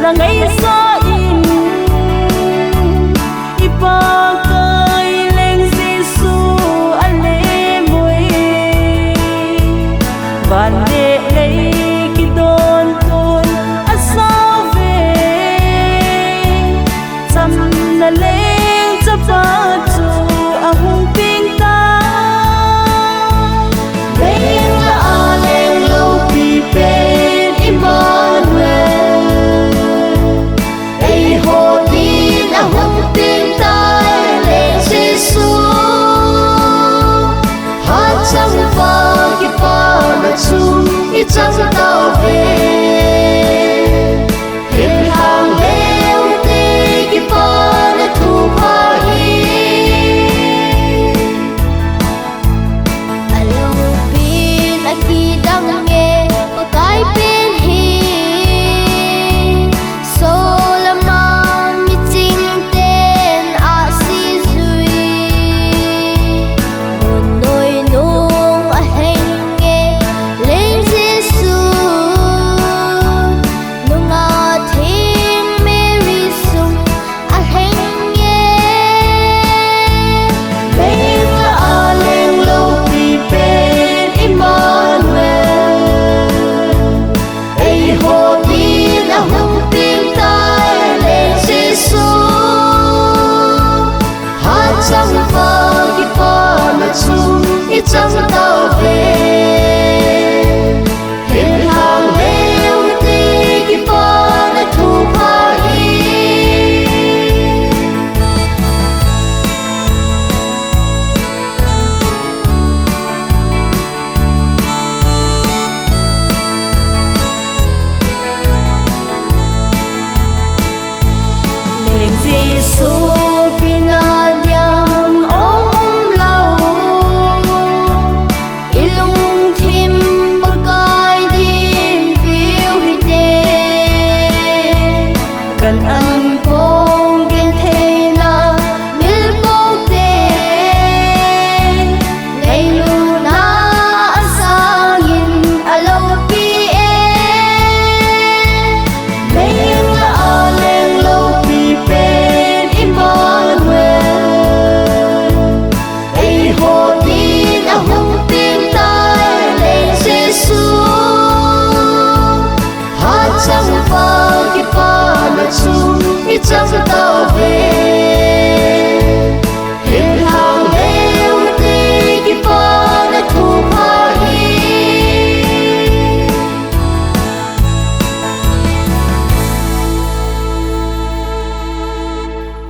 là ngày xa in ipa cây lên Giêsu anh lê môi và để lấy cái đón tôn anh sao về chăm là lên chấp ba chu à hùng tinh ta lên là lên lâu bị bên Emmanuel chẳng tao về hình hàng leo tê cái ba là thu hoa hi alo pin aki đang nghe có cái pin hi so là mà mi chính tên a si duy một nỗi nung a hình nghe lên chẳng tao về hình hàng leo tê cái ba là thu hoa hi nên Giêsu cần ăn con ghen thế là miếng bông tê ngày lu na sa nhìn a lâu pi ngày là lên lâu pi bên Emmanuel ai hồ tin a hùng tin tai lên Giêsu hát chẳng vào cái ba là chung chẳng tao về